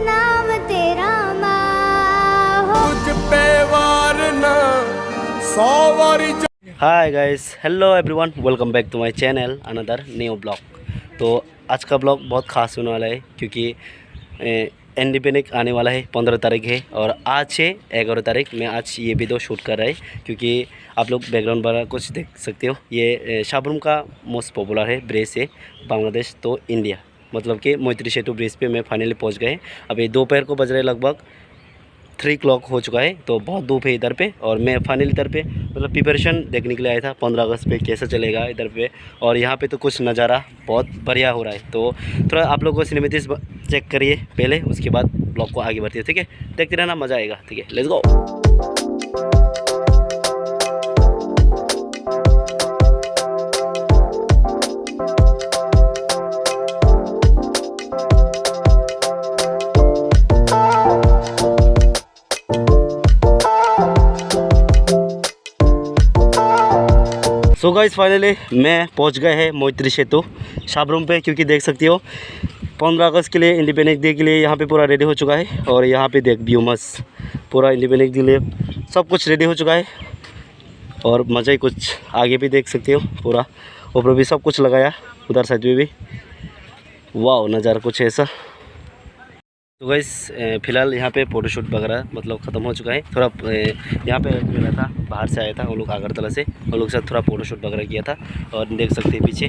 नाम तेरा माँ हो तुझ पे वार ना 100 वारी। Hi guys, hello everyone, welcome back to my channel another new blog. तो आज का ब्लॉग बहुत ख़ास होने वाला है क्योंकि इंडिपेंडेंस आने वाला है, 15 तारीख है और आज है 11 तारीख। मैं आज ये वीडियो शूट कर रहा है क्योंकि आप लोग बैकग्राउंड वाला कुछ देख सकते हो। ये शाबरूम का मोस्ट पॉपुलर है ब्रिज है बांग्लादेश तो इंडिया, मतलब कि मैत्री सेतु ब्रिज पे मैं फाइनली पहुंच गए। अभी दोपहर को बज रहे लगभग 3 o'clock हो चुका है, तो बहुत धूप है इधर पे। और मैं फाइनली इधर पे मतलब प्रिपरेशन देखने के लिए आया था 15 अगस्त पे कैसे चलेगा इधर पे। और यहाँ पे तो कुछ नज़ारा बहुत बढ़िया हो रहा है, तो थोड़ा आप लोगों को सिनेमेटिक्स चेक करिए पहले, उसके बाद ब्लॉग को आगे बढ़ती है। ठीक है, देखते रहना, मज़ा आएगा। ठीक है, let's go. So guys, finally मैं पहुंच गए हैं मैत्री सेतु शाबरूम पे, क्योंकि देख सकती हो 15 अगस्त के लिए, इंडिपेंडेंस डे के लिए यहाँ पे पूरा रेडी हो चुका है। और यहाँ पे देख व्यू मस्त, पूरा इंडिपेंडेंस के लिए सब कुछ रेडी हो चुका है। और मज़ा ही कुछ आगे भी देख सकते हो, पूरा ऊपर भी सब कुछ लगाया, उधर साइड में भी। वाह, नज़ारा कुछ ऐसा। तो गाइस फ़िलहाल यहाँ पे फ़ोटोशूट वगैरह मतलब ख़त्म हो चुका है। थोड़ा यहाँ पे मिला था, बाहर से आया था वो लोग अगरतला से, वो लोग के साथ थोड़ा फ़ोटोशूट वगैरह किया था। और देख सकते हैं पीछे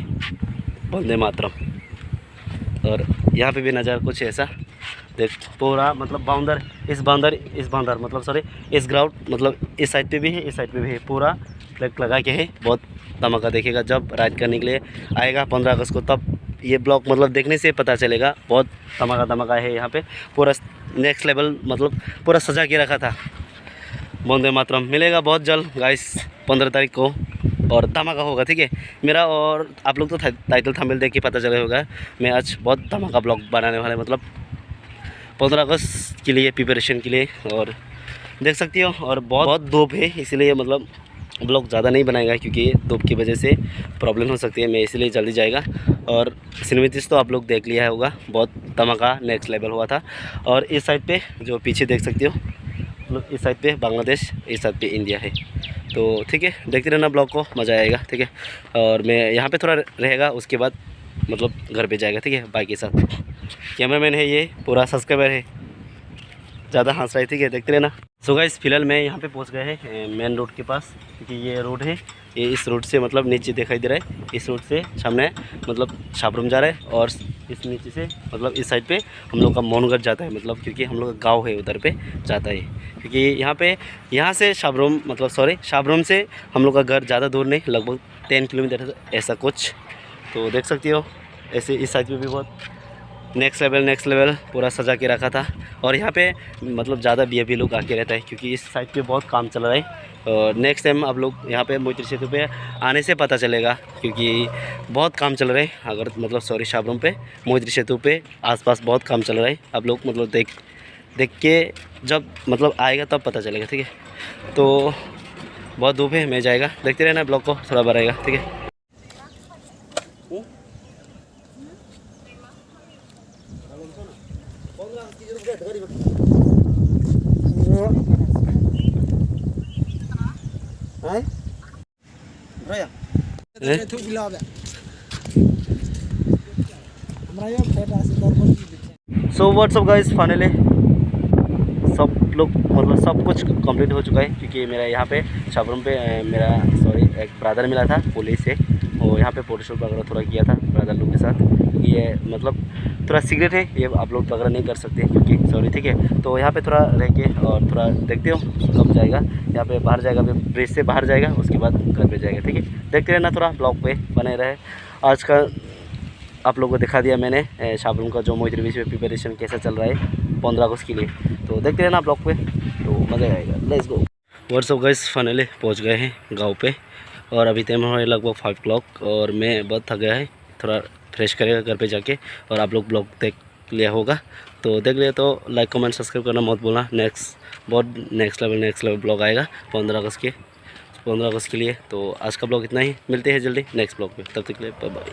वंदे मातरम। और यहाँ पे भी नज़ारा कुछ ऐसा देख, पूरा मतलब बाउंडर इस बाउंडर मतलब सॉरी इस ग्राउंड मतलब इस साइड पे भी है, इस साइड पे भी है, पूरा फ्लैग लगा के है। बहुत धमाका देखेगा जब राइड करने के लिए आएगा 15 अगस्त को, तब ये ब्लॉग मतलब देखने से पता चलेगा। बहुत धमाका है यहाँ पे, पूरा नेक्स्ट लेवल मतलब पूरा सजा के रखा था। वंदे मातरम मिलेगा बहुत जल्द गाइस 15 तारीख को, और धमाका होगा। ठीक है मेरा, और आप लोग तो टाइटल थंबनेल देख के पता चला होगा, मैं आज बहुत धमाका ब्लॉग बनाने वाला है, मतलब 15 अगस्त के लिए प्रिपरेशन के लिए। और देख सकती हो, और बहुत धूप है, इसलिए मतलब ब्लॉग ज़्यादा नहीं बनाएगा क्योंकि धूप की वजह से प्रॉब्लम हो सकती है, मैं इसलिए जल्दी जाएगा। और सिनेमेटिक्स तो आप लोग देख लिया होगा, बहुत धमाका नेक्स्ट लेवल हुआ था। और इस साइड पे जो पीछे देख सकते हो, मतलब इस साइड पे बांग्लादेश, इस साइड पे इंडिया है। तो ठीक है, देखते रहना ब्लॉग को, मज़ा आएगा। ठीक है, और मैं यहाँ पे थोड़ा रहेगा, उसके बाद मतलब घर पे जाएगा। ठीक है, बाइक के साथ। कैमरामैन है ये, पूरा सब्सक्राइबर है, ज़्यादा हंस रहा है। ठीक है, देखते रहना। सो गाइस, फिलहाल मैं यहाँ पे पहुँच गए हैं मेन रोड के पास, क्योंकि ये रोड है, ये इस रोड से मतलब नीचे दिखाई दे रहा है, इस रोड से सामने मतलब शाबरूम जा रहा है। और इस नीचे से मतलब इस साइड पे हम लोग का मोहनगढ़ जाता है, मतलब क्योंकि हम लोग का गाँव है उधर पे जाता है। क्योंकि यहाँ से शाबरूम मतलब सॉरी शाबरूम से हम लोग का घर ज़्यादा दूर नहीं, लगभग 10 किलोमीटर ऐसा कुछ। तो देख सकती हो ऐसे इस साइड में भी बहुत नेक्स्ट लेवल पूरा सजा के रखा था। और यहाँ पे मतलब ज़्यादा वीआईपी लोग आके रहता है, क्योंकि इस साइड पे बहुत काम चल रहा है। और नेक्स्ट टाइम आप लोग यहाँ पे मैत्री सेतु पे आने से पता चलेगा, क्योंकि बहुत काम चल रहा है। अगर मतलब सॉरी शाबरूम पे मैत्री सेतु पे आसपास बहुत काम चल रहा है। आप लोग मतलब देख के जब मतलब आएगा तब पता चलेगा। ठीक है, तो बहुत धूप है, मैं जाएगा, देखते रहना ब्लॉग को, थोड़ा बढ़ाएगा। ठीक है, सो व्हाट्सअप गाइस, फाइनली सब लोग मतलब सब कुछ कंप्लीट हो चुका है। क्योंकि मेरा यहाँ पे शाबरूम पे मेरा सॉरी एक ब्रदर मिला था पुलिस से, वो यहाँ पे फोटोशूट वगैरह थोड़ा किया था ब्रदर लोग के साथ। ये मतलब थोड़ा सीक्रेट है, ये आप लोग वगैरह नहीं कर सकते क्योंकि सॉरी। ठीक है, तो यहाँ पे थोड़ा रह के और थोड़ा देखते हो कब जाएगा, यहाँ पे बाहर जाएगा, ब्रिज से बाहर जाएगा, उसके बाद घर पे जाएगा। ठीक है, देखते रहना, थोड़ा ब्लॉग पे बने रहे। आज का आप लोगों को दिखा दिया मैंने शाबरूम का जो मैत्री ब्रिज पे प्रिपरेशन कैसा चल रहा है 15 अगस्त के लिए। तो देखते रहना ब्लॉग पे, तो मज़ा आएगा। Let's go. WhatsApp guys, finally पहुंच गए हैं गांव पे, और अभी टाइम है लगभग 5 o'clock, और मैं बहुत थक गया है, थोड़ा फ्रेश करेगा घर पे जाके। और आप लोग ब्लॉग देख लिया होगा, तो देख लिया तो लाइक कमेंट सब्सक्राइब करना मत भूलना। नेक्स्ट लेवल ब्लॉग आएगा 15 अगस्त के लिए। तो आज का ब्लॉग इतना ही, मिलते हैं जल्दी नेक्स्ट ब्लॉग में, तब तक के लिए बाय बाय।